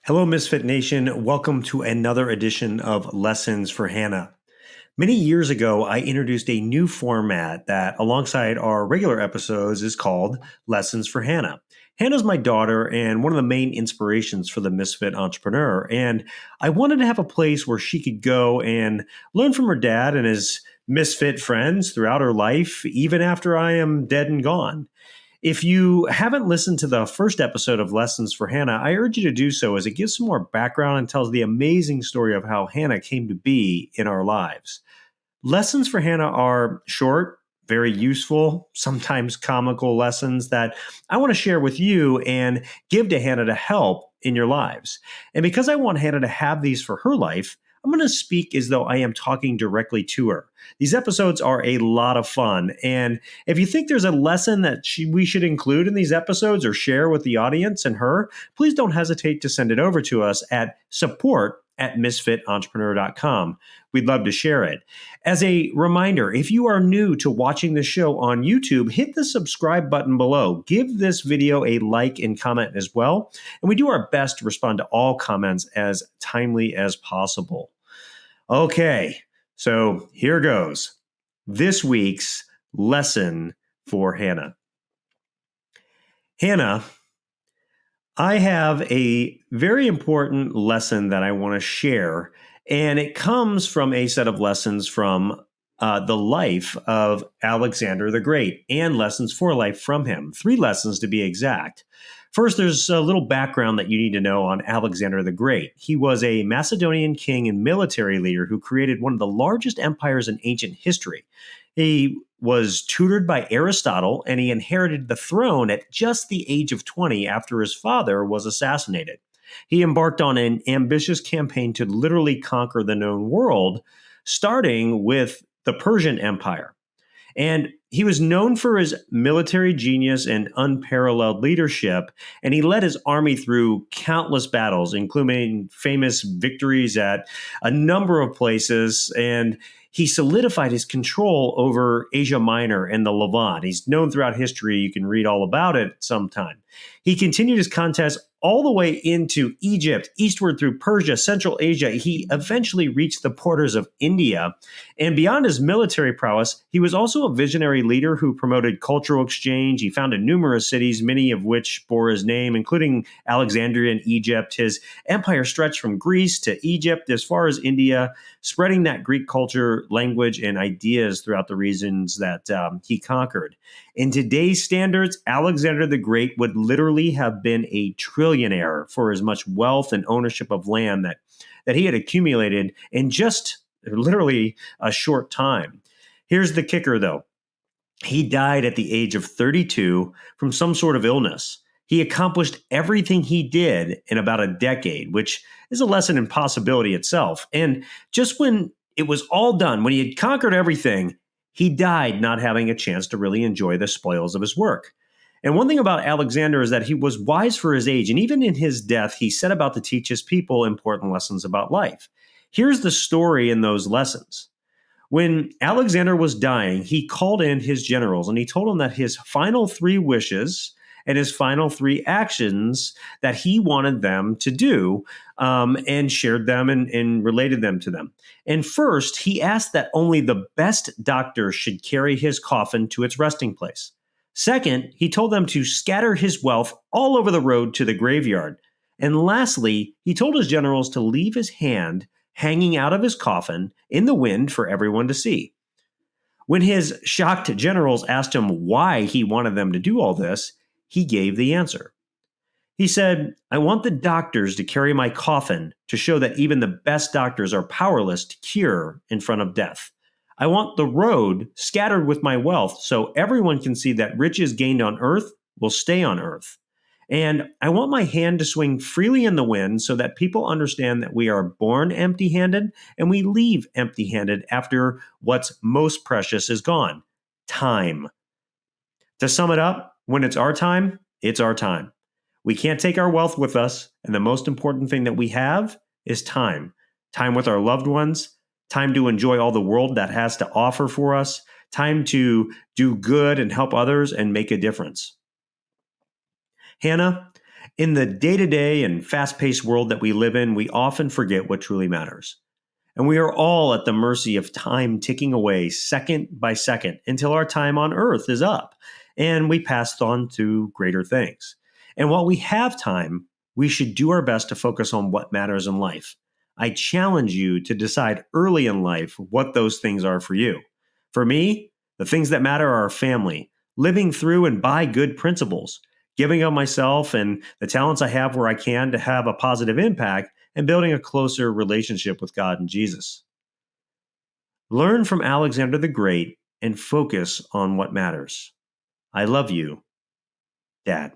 Hello, Misfit Nation. Welcome to another edition of Lessons for Hannah. Many years ago, I introduced a new format that, alongside our regular episodes, is called Lessons for Hannah. Hannah's my daughter and one of the main inspirations for the Misfit Entrepreneur, and I wanted to have a place where she could go and learn from her dad and his misfit friends throughout her life, even after I am dead and gone. If you haven't listened to the first episode of Lessons for Hannah, I urge you to do so as it gives some more background and tells the amazing story of how Hannah came to be in our lives. Lessons for Hannah are short, very useful, sometimes comical lessons that I want to share with you and give to Hannah to help in your lives. And because I want Hannah to have these for her life, I'm going to speak as though I am talking directly to her. These episodes are a lot of fun. And if you think there's a lesson that we should include in these episodes or share with the audience and her, please don't hesitate to send it over to us at support@misfitentrepreneur.com. We'd love to share it. As a reminder, if you are new to watching the show on YouTube, hit the subscribe button below. Give this video a like and comment as well. And we do our best to respond to all comments as timely as possible. Okay, so here goes. This week's lesson for Hannah. Hannah, I have a very important lesson that I want to share, and it comes from a set of lessons from the life of Alexander the Great and lessons for life from him. 3 lessons to be exact. First, there's a little background that you need to know on Alexander the Great. He was a Macedonian king and military leader who created one of the largest empires in ancient history. He was tutored by Aristotle, and he inherited the throne at just the age of 20 after his father was assassinated. He embarked on an ambitious campaign to literally conquer the known world, starting with the Persian Empire. And he was known for his military genius and unparalleled leadership, and he led his army through countless battles, including famous victories at a number of places, and he solidified his control over Asia Minor and the Levant. He's known throughout history. You can read all about it sometime. He continued his contest all the way into Egypt, eastward through Persia, Central Asia. He eventually reached the borders of India. And beyond his military prowess, he was also a visionary leader who promoted cultural exchange. He founded numerous cities, many of which bore his name, including Alexandria and Egypt. His empire stretched from Greece to Egypt, as far as India, spreading that Greek culture, language, and ideas throughout the regions that he conquered. In today's standards, Alexander the Great would literally have been a trillionaire for as much wealth and ownership of land that he had accumulated in just literally a short time. Here's the kicker, though. He died at the age of 32 from some sort of illness. He accomplished everything he did in about a decade, which is a lesson in possibility itself. And just when it was all done, when he had conquered everything, he died not having a chance to really enjoy the spoils of his work. And one thing about Alexander is that he was wise for his age, and even in his death, he set about to teach his people important lessons about life. Here's the story in those lessons. When Alexander was dying, he called in his generals, and he told them that his final 3 wishes and his final 3 actions that he wanted them to do, and shared them and related them to them. And first, he asked that only the best doctor should carry his coffin to its resting place. Second, he told them to scatter his wealth all over the road to the graveyard. And lastly, he told his generals to leave his hand hanging out of his coffin in the wind for everyone to see. When his shocked generals asked him why he wanted them to do all this, he gave the answer. He said, "I want the doctors to carry my coffin to show that even the best doctors are powerless to cure in front of death. I want the road scattered with my wealth so everyone can see that riches gained on earth will stay on earth. And I want my hand to swing freely in the wind so that people understand that we are born empty-handed and we leave empty-handed after what's most precious is gone: time." To sum it up, when it's our time, it's our time. We can't take our wealth with us, and the most important thing that we have is time. Time with our loved ones, time to enjoy all the world that has to offer for us, time to do good and help others and make a difference. Hannah, In the day-to-day and fast-paced world that we live in, we often forget what truly matters. And we are all at the mercy of time ticking away second by second until our time on earth is up and we pass on to greater things. And while we have time, we should do our best to focus on what matters in life. I challenge you to decide early in life what those things are for you. For me, the things that matter are family, living through and by good principles, giving of myself and the talents I have where I can to have a positive impact, and building a closer relationship with God and Jesus. Learn from Alexander the Great and focus on what matters. I love you, Dad.